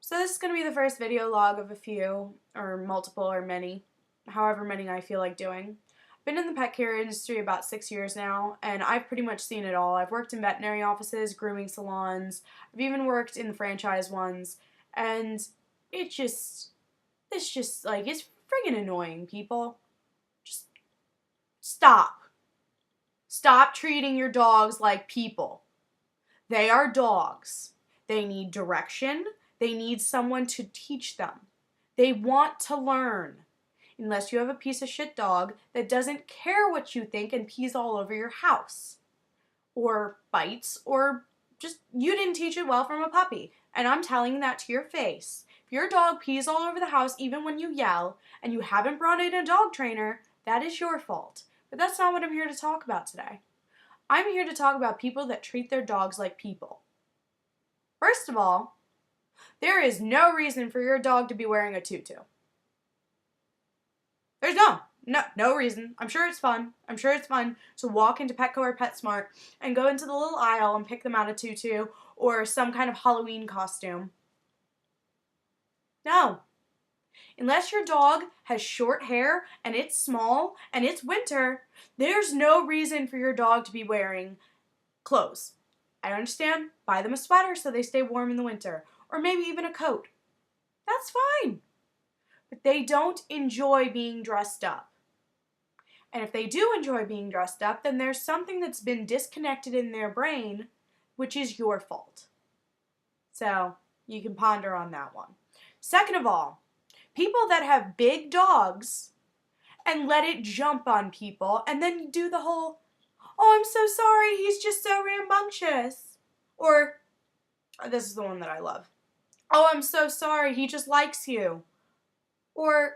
So this is going to be the first video log of a few, or multiple, or many, however many I feel like doing. I've been in the pet care industry about 6 years now, and I've pretty much seen it all. I've worked in veterinary offices, grooming salons, I've even worked in the franchise ones, and it's just like, it's friggin' annoying, people. Just stop. Stop treating your dogs like people. They are dogs. They need direction. They need someone to teach them. They want to learn. Unless you have a piece of shit dog that doesn't care what you think and pees all over your house. Or bites, or just you didn't teach it well from a puppy. And I'm telling you that to your face. If your dog pees all over the house even when you yell, and you haven't brought in a dog trainer, that is your fault. But that's not what I'm here to talk about today. I'm here to talk about people that treat their dogs like people. First of all, there is no reason for your dog to be wearing a tutu. There's no reason. I'm sure it's fun. I'm sure it's fun to walk into Petco or PetSmart and go into the little aisle and pick them out a tutu or some kind of Halloween costume. No. Unless your dog has short hair and it's small and it's winter, there's no reason for your dog to be wearing clothes. I understand, buy them a sweater so they stay warm in the winter, or maybe even a coat. That's fine. But they don't enjoy being dressed up. And if they do enjoy being dressed up, then there's something that's been disconnected in their brain, which is your fault. So you can ponder on that one. Second of all, people that have big dogs and let it jump on people and then do the whole, oh, I'm so sorry, he's just so rambunctious. Or, this is the one that I love. Oh, I'm so sorry, he just likes you. Or,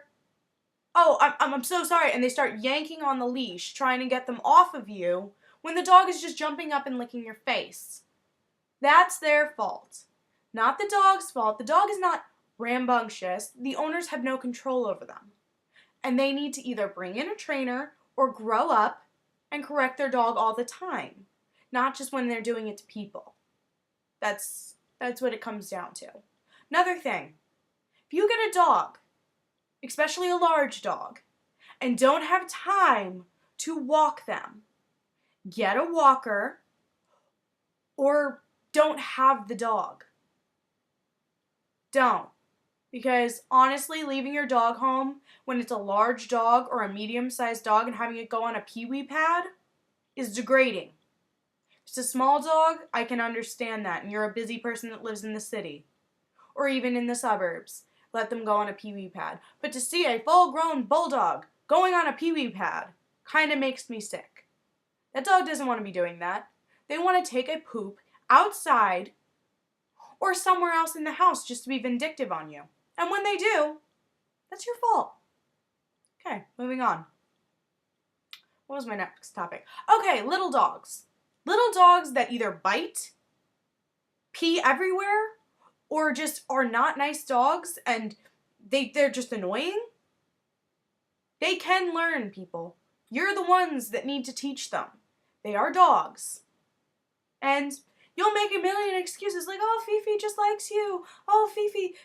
oh, I'm so sorry, and they start yanking on the leash, trying to get them off of you, when the dog is just jumping up and licking your face. That's their fault. Not the dog's fault. The dog is not rambunctious. The owners have no control over them. And they need to either bring in a trainer or grow up and correct their dog all the time. Not just when they're doing it to people. That's what it comes down to. Another thing. If you get a dog, especially a large dog, and don't have time to walk them, get a walker or don't have the dog. Don't. Because honestly, leaving your dog home when it's a large dog or a medium-sized dog and having it go on a pee-wee pad is degrading. If it's a small dog, I can understand that, and you're a busy person that lives in the city or even in the suburbs. Let them go on a pee-wee pad. But to see a full-grown bulldog going on a pee-wee pad kind of makes me sick. That dog doesn't want to be doing that. They want to take a poop outside or somewhere else in the house just to be vindictive on you. And when they do, that's your fault. Okay, moving on. What was my next topic? Okay, little dogs. Little dogs that either bite, pee everywhere, or just are not nice dogs and they're just annoying. They can learn, people. You're the ones that need to teach them. They are dogs. And you'll make a million excuses like, oh, Fifi just likes you. Oh, Fifi.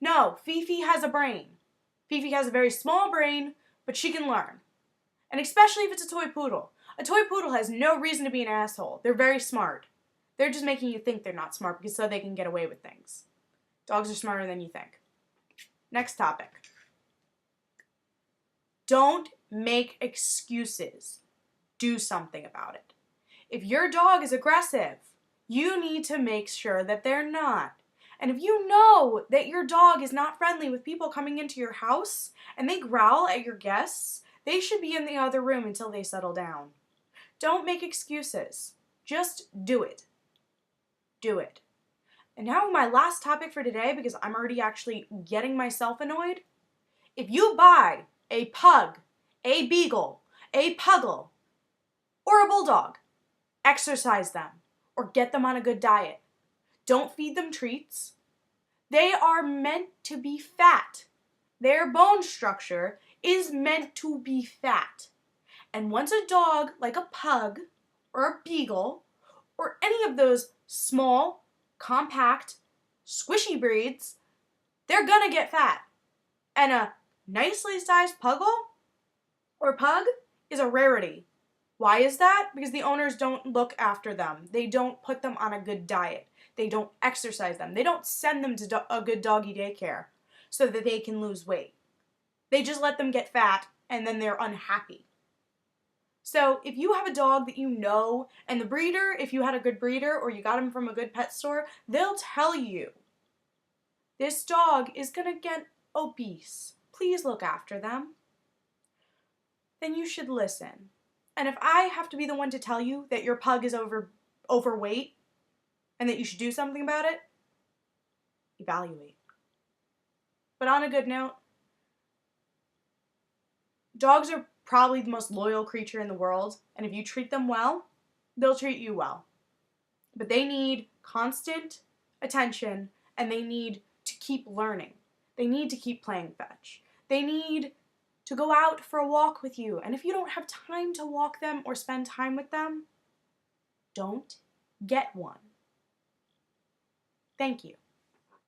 No, Fifi has a brain. Fifi has a very small brain, but she can learn. And especially if it's a toy poodle. A toy poodle has no reason to be an asshole. They're very smart. They're just making you think they're not smart because so they can get away with things. Dogs are smarter than you think. Next topic. Don't make excuses. Do something about it. If your dog is aggressive, you need to make sure that they're not. And if you know that your dog is not friendly with people coming into your house and they growl at your guests, they should be in the other room until they settle down. Don't make excuses. Just do it. Do it. And now my last topic for today, because I'm already actually getting myself annoyed. If you buy a pug, a beagle, a puggle, or a bulldog, exercise them or get them on a good diet. Don't feed them treats. They are meant to be fat. Their bone structure is meant to be fat. And once a dog, like a pug or a beagle or any of those small, compact, squishy breeds, they're gonna get fat. And a nicely sized puggle or pug is a rarity. Why is that? Because the owners don't look after them. They don't put them on a good diet. They don't exercise them. They don't send them to a good doggy daycare so that they can lose weight. They just let them get fat and then they're unhappy. So if you have a dog that you know, and the breeder, if you had a good breeder or you got him from a good pet store, they'll tell you, this dog is going to get obese. Please look after them. Then you should listen. And if I have to be the one to tell you that your pug is overweight and that you should do something about it, evaluate. But on a good note, dogs are probably the most loyal creature in the world, and if you treat them well, they'll treat you well. But they need constant attention, and they need to keep learning. They need to keep playing fetch. They need to go out for a walk with you, and if you don't have time to walk them or spend time with them, don't get one. Thank you.